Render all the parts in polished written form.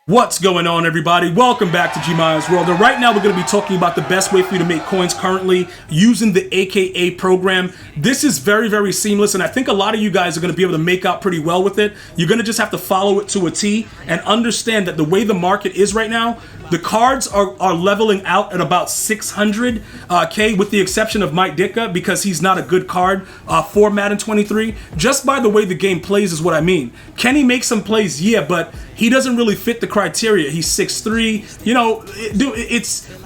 What's going on, everybody? Welcome back to GmiasWorld. And right now we're going to be talking about the best way for you to make coins currently using the AKA program. This is very, very seamless, and I think a lot of you guys are going to be able to make out pretty well with it. You're going to just have to follow it to a T and understand that the way the market is right now, the cards are leveling out at about 600K, with the exception of Mike Ditka, because he's not a good card for Madden 23. Just by the way the game plays is what I mean. Can he make some plays? Yeah, but he doesn't really fit the criteria. He's 6'3". You know,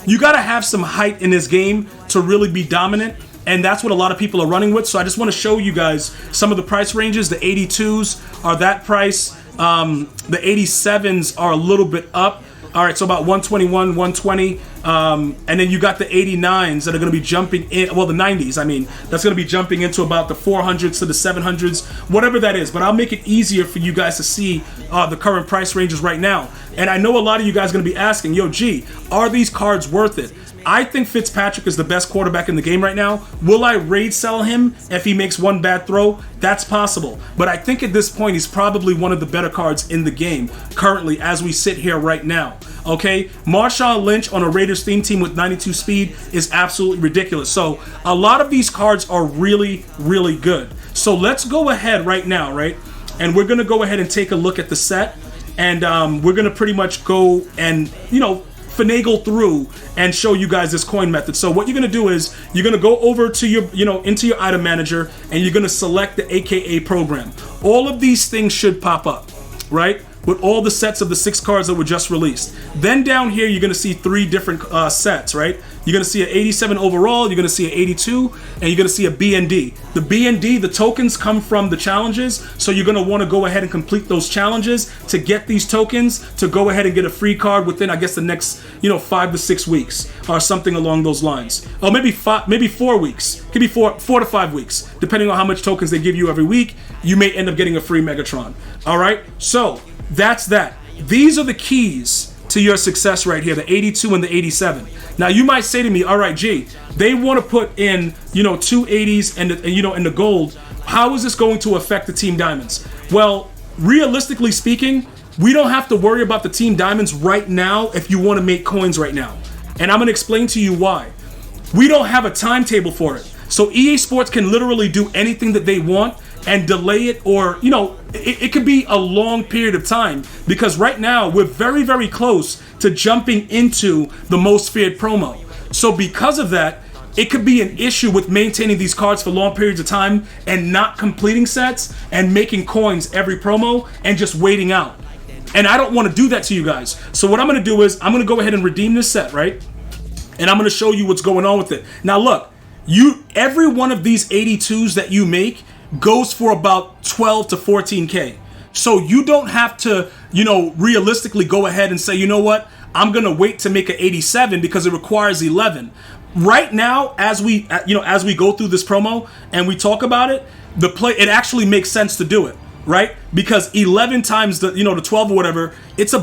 you got to have some height in this game to really be dominant. And that's what a lot of people are running with. So I just want to show you guys some of the price ranges. The 82s are that price. The 87s are a little bit up. All right, so about 121, 120, and then you got the 89s that are going to be jumping in, well, the 90s, I mean, that's going to be jumping into about the 400s to the 700s, whatever that is. But I'll make it easier for you guys to see the current price ranges right now. And I know a lot of you guys are going to be asking, yo, G, are these cards worth it? I think Fitzpatrick is the best quarterback in the game right now. Will I raid sell him if he makes one bad throw? That's possible. But I think at this point, he's probably one of the better cards in the game currently as we sit here right now. Okay? Marshawn Lynch on a Raiders theme team with 92 speed is absolutely ridiculous. So a lot of these cards are really, really good. So let's go ahead right now, right? And we're going to go ahead and take a look at the set. And we're going to pretty much go and, you know, finagle through and show you guys this coin method. So what you're going to do is you're going to go over to your, into your item manager, and you're going to select the AKA program. All of these things should pop up, right? With all the sets of the 6 cards that were just released. Then down here, you're going to see 3 different sets, right? You're going to see an 87 overall, you're going to see an 82, and you're going to see a BND. The BND, the tokens come from the challenges, so you're going to want to go ahead and complete those challenges to get these tokens to go ahead and get a free card within, I guess, the next, 5 to 6 weeks or something along those lines. Or maybe 4 weeks. Could be 4 to 5 weeks, depending on how much tokens they give you every week. You may end up getting a free Megatron. All right, so that's that. These are the keys to your success right here, the 82 and the 87. Now you might say to me, all right, G, they want to put in, 2 80s and the gold. How is this going to affect the team diamonds? Well, realistically speaking, we don't have to worry about the team diamonds right now if you want to make coins right now. And I'm going to explain to you why. We don't have a timetable for it. So EA Sports can literally do anything that they want and delay it, or it could be a long period of time, because right now we're very, very close to jumping into the most feared promo. So because of that, it could be an issue with maintaining these cards for long periods of time and not completing sets and making coins every promo and just waiting out. And I don't want to do that to you guys. So what I'm going to do is I'm going to go ahead and redeem this set, right? And I'm going to show you what's going on with it. Now look, every one of these 82s that you make goes for about 12 to 14K. So you don't have to, realistically go ahead and say, you know what, I'm going to wait to make an 87 because it requires 11. Right now, as we go through this promo and we talk about it, it actually makes sense to do it, right? Because 11 times the 12 or whatever, it's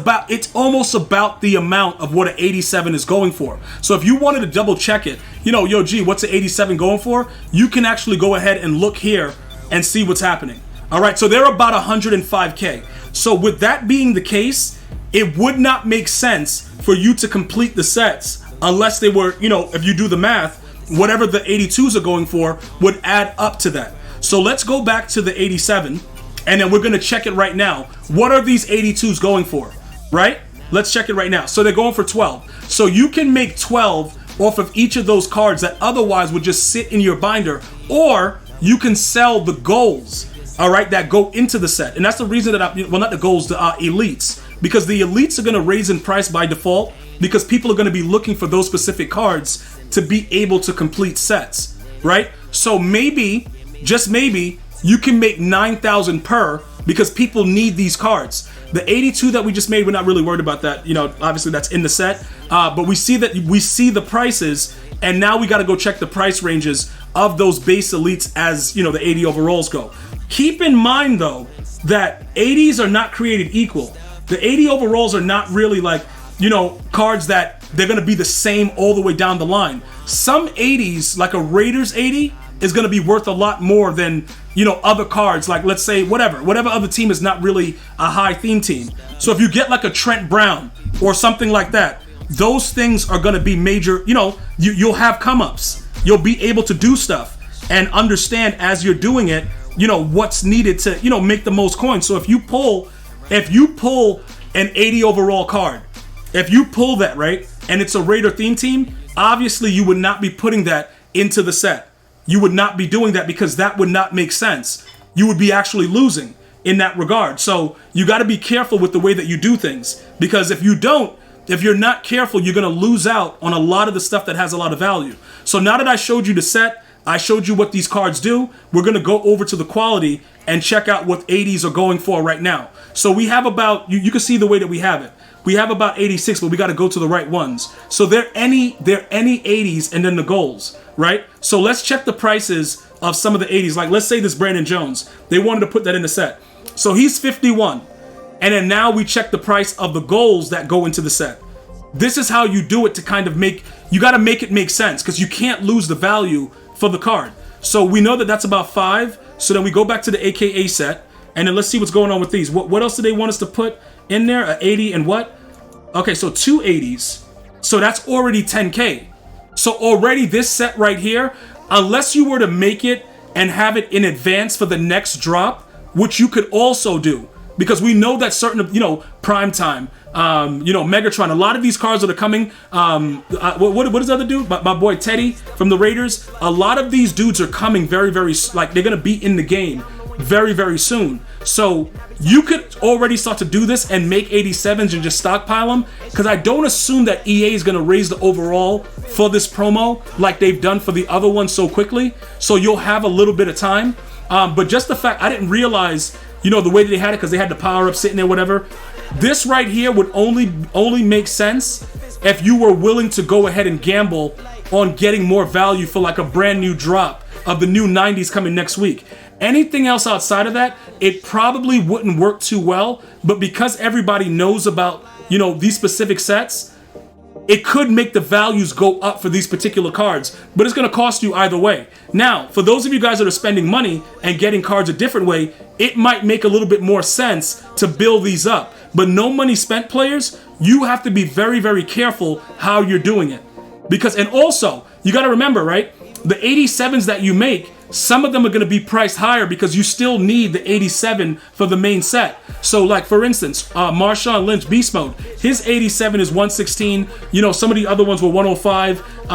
almost about the amount of what an 87 is going for. So if you wanted to double check it, yo, G, what's an 87 going for? You can actually go ahead and look here and see what's happening. All right, so they're about 105K. So with that being the case, it would not make sense for you to complete the sets unless they were, if you do the math, whatever the 82s are going for would add up to that. So let's go back to the 87, and then we're going to check it right now. What are these 82s going for, right? Let's check it right now. So they're going for 12. So you can make 12 off of each of those cards that otherwise would just sit in your binder, or you can sell the goals, all right, that go into the set. And that's the reason that not the goals, the elites, because the elites are going to raise in price by default because people are going to be looking for those specific cards to be able to complete sets, right? So maybe, just maybe, you can make 9,000 per because people need these cards. The 82 that we just made, we're not really worried about that. Obviously that's in the set, but we see the prices, and now we got to go check the price ranges of those base elites as, the 80 overalls go. Keep in mind, though, that 80s are not created equal. The 80 overalls are not really like, cards that they're going to be the same all the way down the line. Some 80s, like a Raiders 80, is going to be worth a lot more than, other cards, like let's say whatever other team is not really a high theme team. So if you get like a Trent Brown or something like that, those things are going to be major, you'll have come ups. You'll be able to do stuff and understand as you're doing it, what's needed to, make the most coins. So if you pull an 80 overall card, if you pull that, right, and it's a Raider theme team, obviously you would not be putting that into the set. You would not be doing that because that would not make sense. You would be actually losing in that regard. So you got to be careful with the way that you do things, because if you're not careful, you're going to lose out on a lot of the stuff that has a lot of value. So now that I showed you the set, I showed you what these cards do, we're going to go over to the quality and check out what 80s are going for right now. So we have about, you can see the way that we have it. We have about 86, but we got to go to the right ones. So they're any 80s and then the goals, right? So let's check the prices of some of the 80s. Like let's say this Brandon Jones, they wanted to put that in the set. So he's 51. And then now we check the price of the goals that go into the set. This is how you do it to kind of you got to make it make sense, because you can't lose the value for the card. So we know that that's about 5. So then we go back to the AKA set, and then let's see what's going on with these. What else do they want us to put in there? A 80 and what? Okay, so 2 80s. So that's already 10K. So already this set right here, unless you were to make it and have it in advance for the next drop, which you could also do, because we know that certain, Prime Time, Megatron, a lot of these cards that are coming, what is the other dude? My boy Teddy from the Raiders. A lot of these dudes are coming very, very, like they're going to be in the game very, very soon. So you could already start to do this and make 87s and just stockpile them, because I don't assume that EA is going to raise the overall for this promo like they've done for the other one so quickly. So you'll have a little bit of time. But just the fact, I didn't realize, the way that they had it, because they had the power up sitting there, whatever. This right here would only make sense if you were willing to go ahead and gamble on getting more value for like a brand new drop of the new 90s coming next week. Anything else outside of that, it probably wouldn't work too well. But because everybody knows about, these specific sets, it could make the values go up for these particular cards, but it's going to cost you either way. Now, for those of you guys that are spending money and getting cards a different way, it might make a little bit more sense to build these up. But no money spent players, you have to be very, very careful how you're doing it. And also, you got to remember, right? The 87s that you make, some of them are going to be priced higher because you still need the 87 for the main set. So like for instance, Marshawn Lynch Beast Mode, his 87 is 116. Some of the other ones were 105.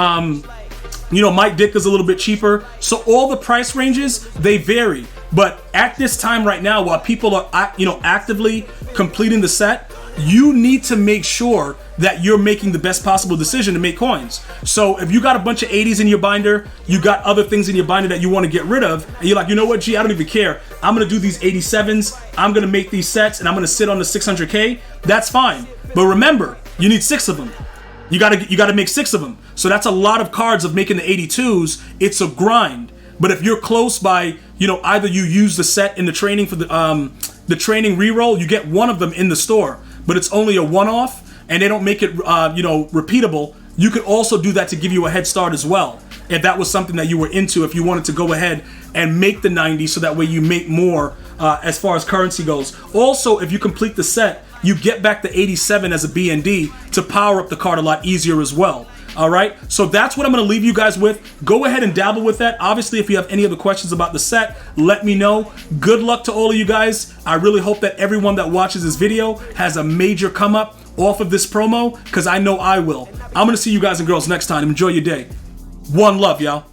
Mike Dick is a little bit cheaper. So all the price ranges, they vary. But at this time right now, while people are actively completing the set, you need to make sure that you're making the best possible decision to make coins. So if you got a bunch of 80s in your binder, you got other things in your binder that you want to get rid of, and you're like, you know what, I don't even care. I'm going to do these 87s, I'm going to make these sets, and I'm going to sit on the 600K, that's fine. But remember, you need 6 of them. You got to make 6 of them. So that's a lot of cards of making the 82s. It's a grind. But if you're close by, either you use the set in the training for the training reroll, you get one of them in the store, but it's only a one-off, and they don't make it, repeatable. You could also do that to give you a head start as well, if that was something that you were into, if you wanted to go ahead and make the 90, so that way you make more as far as currency goes. Also, if you complete the set, you get back the 87 as a BND to power up the card a lot easier as well. All right, so that's what I'm going to leave you guys with. Go ahead and dabble with that. Obviously, if you have any other questions about the set, let me know. Good luck to all of you guys. I really hope that everyone that watches this video has a major come up off of this promo, because I know I will. I'm going to see you guys and girls next time. Enjoy your day. One love, y'all.